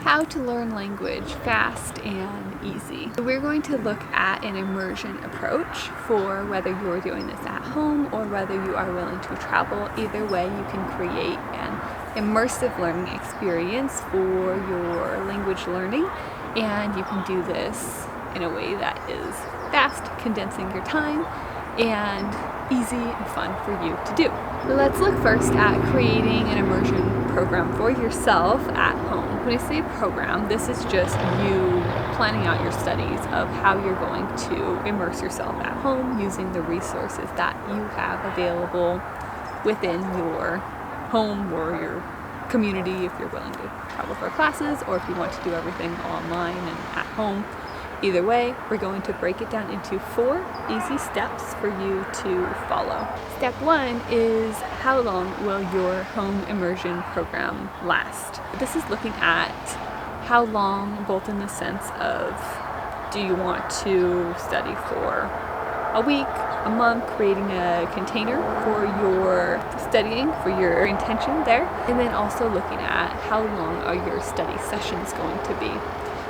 How to learn language fast and easy. We're going to look at an immersion approach for whether you're doing this at home or whether you are willing to travel. Either way, you can create an immersive learning experience for your language learning, and you can do this in a way that is fast, condensing your time, and easy and fun for you to do. Let's look first at creating an immersion program for yourself at home. When I say program, this is just you planning out your studies of how you're going to immerse yourself at home using the resources that you have available within your home or your community, if you're willing to travel for classes or if you want to do everything online and at home. Either way, we're going to break it down into 4 easy steps for you to follow. Step 1 is how long will your home immersion program last? This is looking at how long, both in the sense of do you want to study for a week, a month, creating a container for your studying, for your intention there, and then also looking at how long are your study sessions going to be.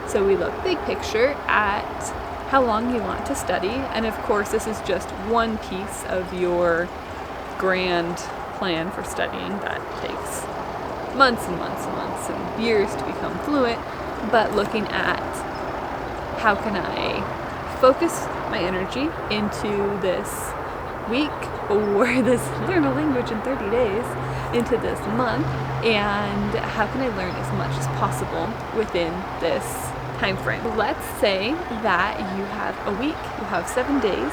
So we look big picture at how long you want to study, and of course this is just one piece of your grand plan for studying that takes months and months and months and years to become fluent, but looking at how can I focus my energy into this week or this learn a language in 30 days into this month, and how can I learn as much as possible within this time frame. Let's say that you have a week, you have 7 days,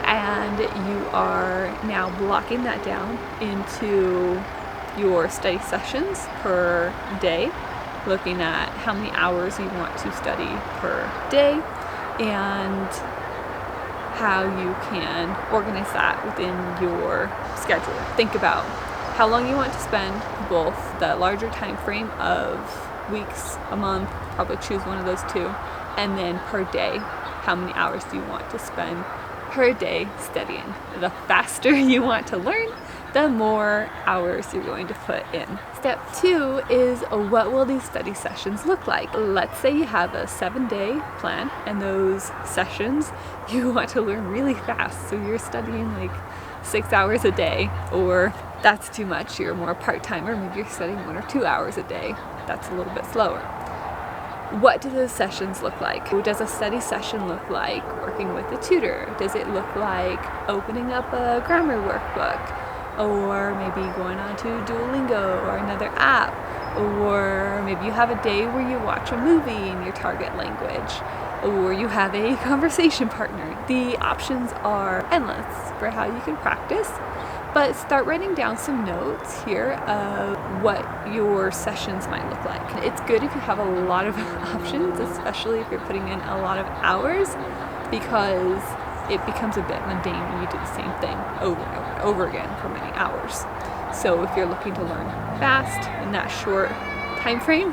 and you are now blocking that down into your study sessions per day, looking at how many hours you want to study per day and how you can organize that within your schedule. Think about how long you want to spend, both the larger time frame of weeks, a month, probably choose one of those 2, and then per day, how many hours do you want to spend per day studying. The faster you want to learn, the more hours you're going to put in. Step 2 is what will these study sessions look like? Let's say you have a 7-day plan, and those sessions you want to learn really fast, so you're studying like 6 hours a day, or that's too much, you're more part-timer, maybe you're studying 1 or 2 hours a day. That's a little bit slower. What do those sessions look like? Does a study session look like working with a tutor? Does it look like opening up a grammar workbook? Or maybe going on to Duolingo or another app? Or maybe you have a day where you watch a movie in your target language, or you have a conversation partner. The options are endless for how you can practice. But start writing down some notes here of what your sessions might look like. It's good if you have a lot of options, especially if you're putting in a lot of hours, because it becomes a bit mundane when you do the same thing over and over and over again for many hours. So if you're looking to learn fast in that short time frame,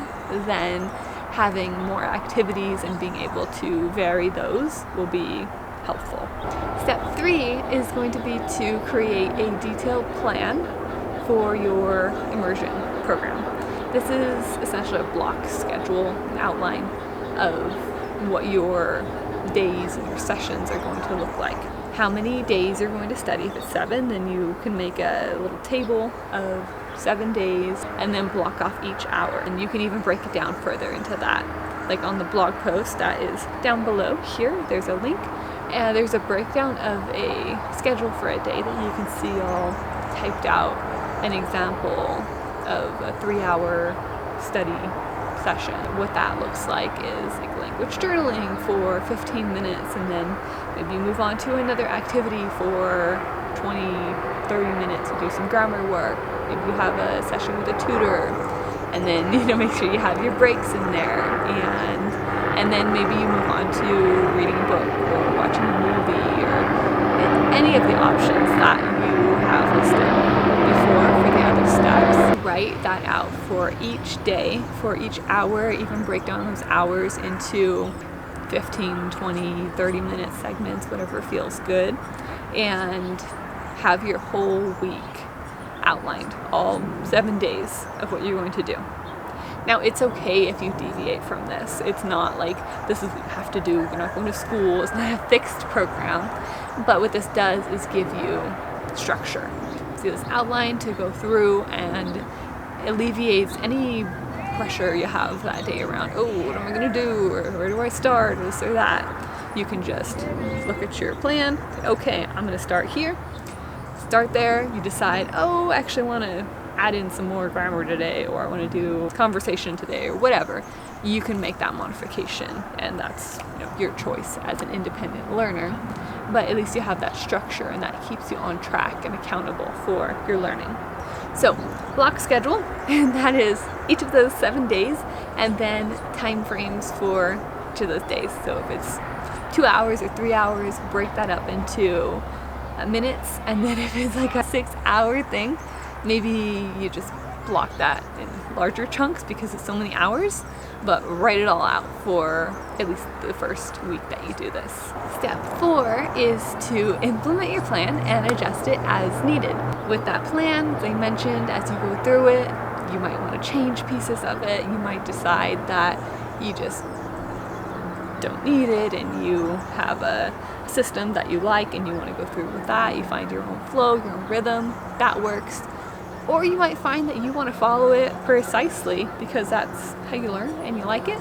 then having more activities and being able to vary those will be helpful. Step 3 is going to be to create a detailed plan for your immersion program. This is essentially a block schedule, an outline of what your days and your sessions are going to look like. How many days you're going to study. If it's 7, then you can make a little table of 7 days and then block off each hour. And you can even break it down further into that. Like on the blog post that is down below here, there's a link. And there's a breakdown of a schedule for a day that you can see all typed out. An example of a 3-hour study session. What that looks like is like language journaling for 15 minutes, and then maybe you move on to another activity for 20, 30 minutes to do some grammar work. Maybe you have a session with a tutor, and then make sure you have your breaks in there, and then maybe you move on to reading a book or watching a movie or any of the options that you have listed before for the other steps. Write that out for each day, for each hour, even break down those hours into 15, 20, 30 minute segments, whatever feels good, and have your whole week outlined, all 7 days of what you're going to do. Now, it's okay if you deviate from this. It's not like this is what you have to do. You're not going to school. It's not a fixed program. But what this does is give you structure. See this outline to go through, and alleviates any pressure you have that day around, oh, what am I going to do, or where do I start, or this or that. You can just look at your plan, say, okay, I'm going to start here, start there. You decide, oh, actually I want to add in some more grammar today, or I want to do conversation today, or whatever. You can make that modification, and that's your choice as an independent learner. But at least you have that structure, and that keeps you on track and accountable for your learning. So block schedule, and that is each of those 7 days, and then time frames for each of those days. So if it's 2 hours or 3 hours, break that up into minutes. And then if it's like a 6-hour thing, maybe you just block that in larger chunks because it's so many hours, but write it all out for at least the first week that you do this. Step 4 is to implement your plan and adjust it as needed. With that plan, as I mentioned, as you go through it, you might want to change pieces of it. You might decide that you just don't need it, and you have a system that you like and you want to go through with that. You find your own flow, your own rhythm, that works. Or you might find that you want to follow it precisely because that's how you learn and you like it.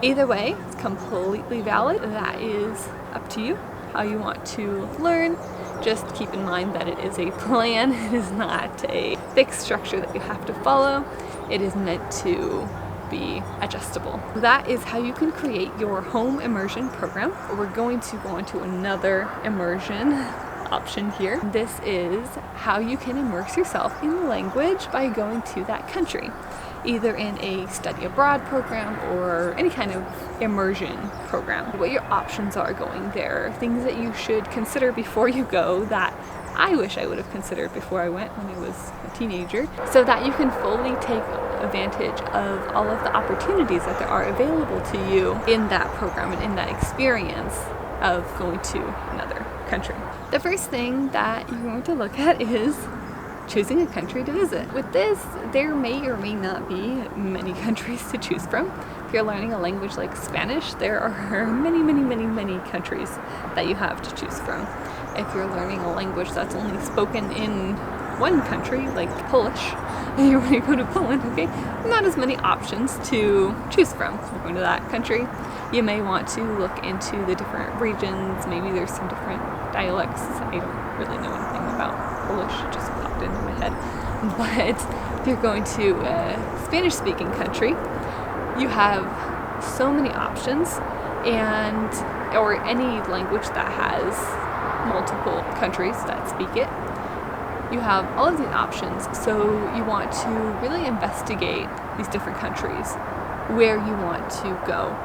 Either way, it's completely valid. That is up to you, how you want to learn. Just keep in mind that it is a plan. It is not a fixed structure that you have to follow. It is meant to be adjustable. That is how you can create your home immersion program. We're going to go into another immersion option here. This is how you can immerse yourself in the language by going to that country, either in a study abroad program or any kind of immersion program. What your options are going there, things that you should consider before you go that I wish I would have considered before I went when I was a teenager, so that you can fully take advantage of all of the opportunities that there are available to you in that program and in that experience of going to another country. The first thing that you're going to look at is choosing a country to visit. With this, there may or may not be many countries to choose from. If you're learning a language like Spanish, there are many countries that you have to choose from. If you're learning a language that's only spoken in one country, like Polish, and you want to go to Poland, okay, not as many options to choose from. If you're going to that country, you may want to look into the different regions. Maybe there's some different dialects. I don't really know anything about Polish, it just popped into my head. But if you're going to a Spanish-speaking country, you have so many options, and or any language that has multiple countries that speak it. You have all of these options, so you want to really investigate these different countries, where you want to go.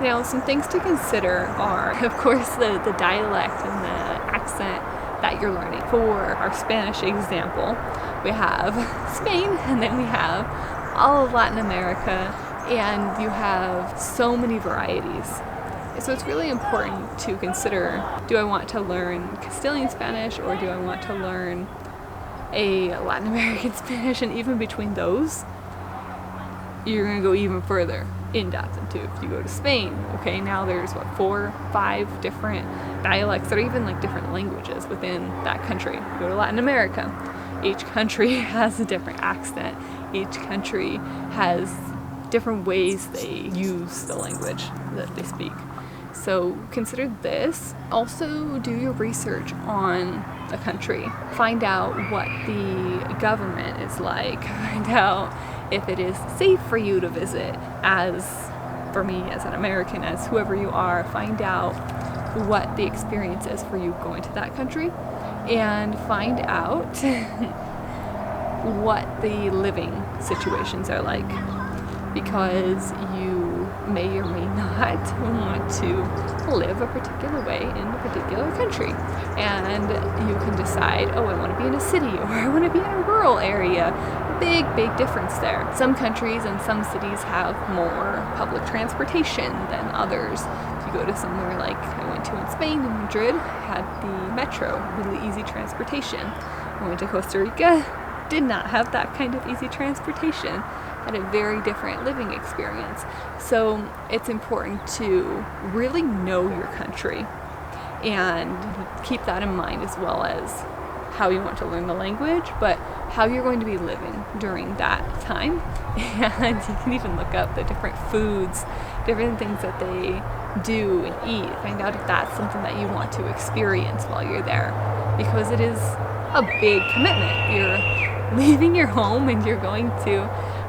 Now, some things to consider are, of course, the dialect and the accent that you're learning. For our Spanish example, we have Spain, and then we have all of Latin America, and you have so many varieties. So it's really important to consider, do I want to learn Castilian Spanish, or do I want to learn a Latin American Spanish? And even between those, you're going to go even further in depth into. If you go to Spain, okay, now there's 4, 5 different dialects that are even like different languages within that country. You go to Latin America, each country has a different accent. Each country has different ways they use the language that they speak. So consider this. Also, do your research on the country. Find out what the government is like. Find out if it is safe for you to visit. As for me, as an American, as whoever you are, find out what the experience is for you going to that country, and find out what the living situations are like, because you may or may not want to live a particular way in a particular country, and you can decide, oh, I want to be in a city, or I want to be in a rural area. Big difference there. Some countries and some cities have more public transportation than others. If you go to somewhere like I went to in Spain, in Madrid, had the metro, really easy transportation. I went to Costa Rica, did not have that kind of easy transportation. had a very different living experience. So it's important to really know your country and keep that in mind, as well as how you want to learn the language, but how you're going to be living during that time. And you can even look up the different foods, different things that they do and eat, find out if that's something that you want to experience while you're there, because it is a big commitment. You're leaving your home and you're going to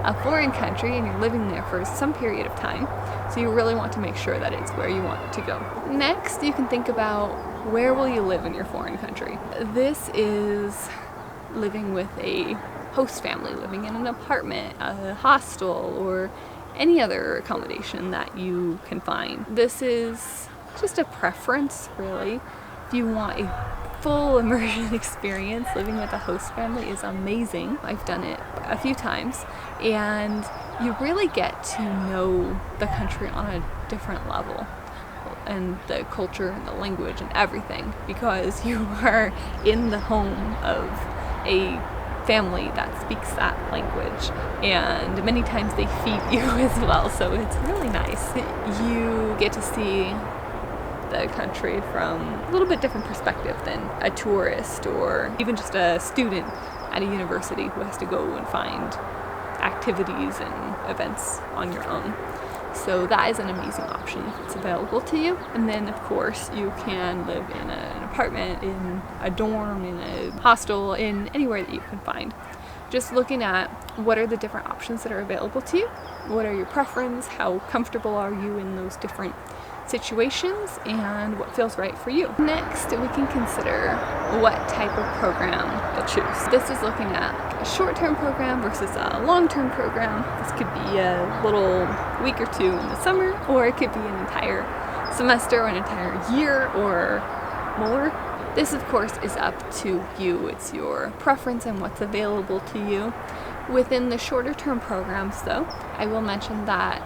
a foreign country and you're living there for some period of time, so you really want to make sure that it's where you want to go. Next, you can think about, where will you live in your foreign country? This is living with a host family, living in an apartment, a hostel, or any other accommodation that you can find. This is just a preference, really. If you want a full immersion experience, living with a host family is amazing. I've done it a few times, and you really get to know the country on a different level, and the culture and the language and everything, because you are in the home of a family that speaks that language, and many times they feed you as well, so it's really nice. You get to see the country from a little bit different perspective than a tourist or even just a student at a university who has to go and find activities and events on your own. So that is an amazing option if it's available to you. And then of course you can live in an apartment, in a dorm, in a hostel, in anywhere that you can find. Just looking at what are the different options that are available to you, what are your preferences, how comfortable are you in those different situations, and what feels right for you. Next, we can consider what type of program to choose. This is looking at a short-term program versus a long-term program. This could be a little week or two in the summer, or it could be an entire semester or an entire year or more. This, of course, is up to you. It's your preference and what's available to you. Within the shorter-term programs, though, I will mention that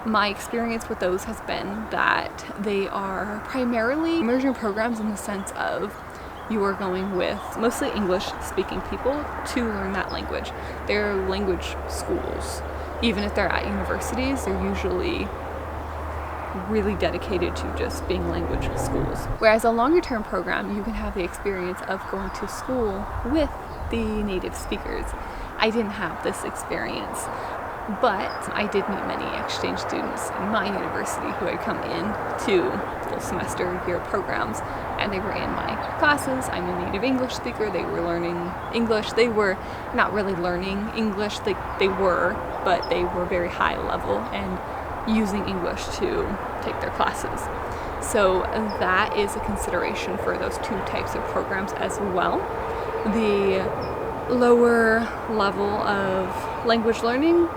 my experience with those has been that they are primarily immersion programs in the sense of you are going with mostly English-speaking people to learn that language. They're language schools. Even if they're at universities, they're usually really dedicated to just being language schools. Whereas a longer-term program, you can have the experience of going to school with the native speakers. I didn't have this experience, but I did meet many exchange students in my university who had come in to full semester year programs, and they were in my classes. I'm a native English speaker. They were learning English. They were not really learning English. They were, but they were very high level and using English to take their classes. So that is a consideration for those two types of programs as well. The lower level of language learning,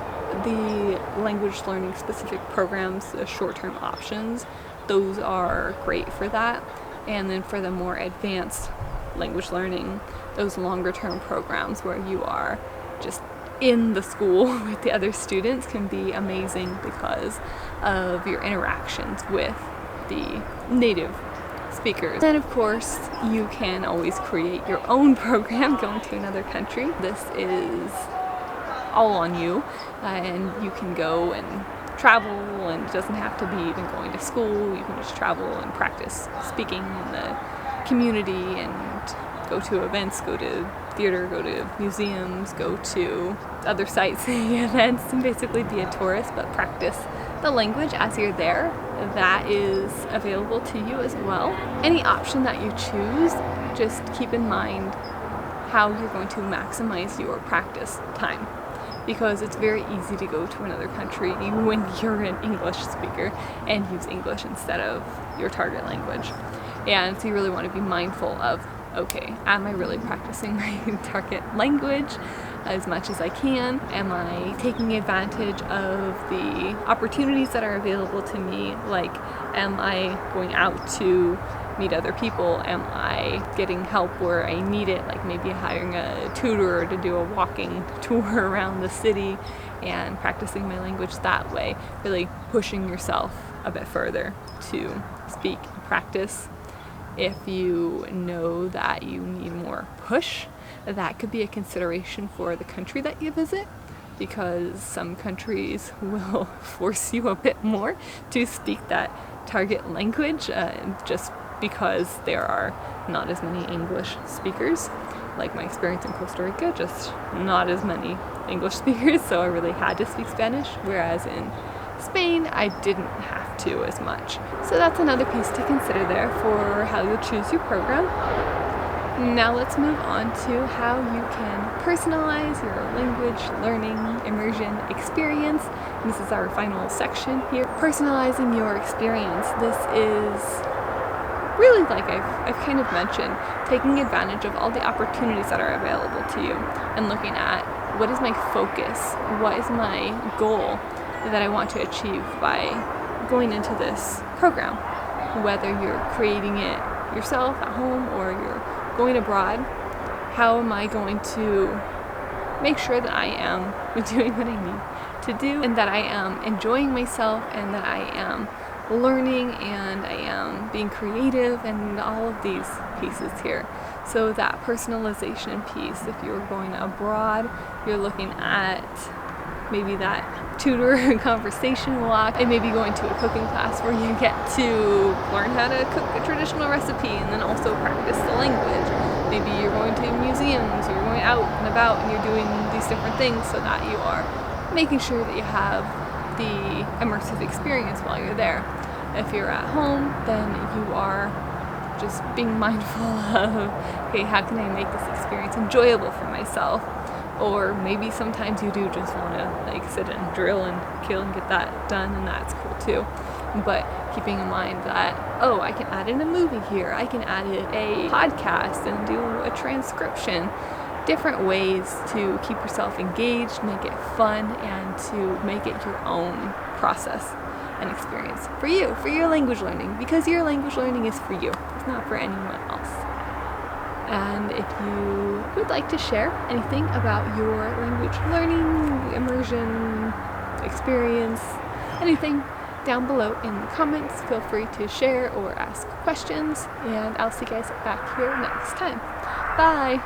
the language learning specific programs, the short-term options, those are great for that. And then for the more advanced language learning, those longer term programs where you are just in the school with the other students can be amazing because of your interactions with the native speakers. Then of course you can always create your own program going to another country. This is all on you, and you can go and travel, and it doesn't have to be even going to school. You can just travel and practice speaking in the community and go to events, go to theater, go to museums, go to other sightseeing events, and basically be a tourist but practice the language as you're there. That is available to you as well. Any option that you choose, just keep in mind how you're going to maximize your practice time, because it's very easy to go to another country when you're an English speaker and use English instead of your target language. And so you really want to be mindful of, okay, am I really practicing my target language as much as I can? Am I taking advantage of the opportunities that are available to me? Like, am I going out to meet other people? Am I getting help where I need it, like maybe hiring a tutor to do a walking tour around the city and practicing my language that way, really pushing yourself a bit further to speak and practice. If you know that you need more push, that could be a consideration for the country that you visit. because some countries will force you a bit more to speak that target language just because there are not as many English speakers. Like my experience in Costa Rica, just not as many English speakers, so I really had to speak Spanish, whereas in Spain I didn't have to as much. So that's another piece to consider there for how you choose your program. Now let's move on to how you can personalize your language learning immersion experience. This is our final section here. Personalizing your experience. This is really, like I've kind of mentioned, taking advantage of all the opportunities that are available to you and looking at what is my focus, what is my goal that I want to achieve by going into this program. Whether you're creating it yourself at home or you're going abroad, how am I going to make sure that I am doing what I need to do and that I am enjoying myself and that I am learning and I am being creative and all of these pieces here. So that personalization piece, if you're going abroad, you're looking at maybe that tutor conversation walk and maybe going to a cooking class where you get to learn how to cook a traditional recipe and then also practice the language. Maybe you're going to museums, you're going out and about and you're doing these different things so that you are making sure that you have the immersive experience while you're there. If you're at home, then you are just being mindful of, okay, how can I make this experience enjoyable for myself? Or maybe sometimes you do just want to like sit and drill and kill and get that done, and that's cool too. But keeping in mind that, oh, I can add in a movie here, I can add in a podcast and do a transcription. Different ways to keep yourself engaged, make it fun, and to make it your own process and experience for you, for your language learning, because your language learning is for you. It's not for anyone else. And if you would like to share anything about your language learning, immersion, experience, anything down below in the comments, feel free to share or ask questions, and I'll see you guys back here next time. Bye!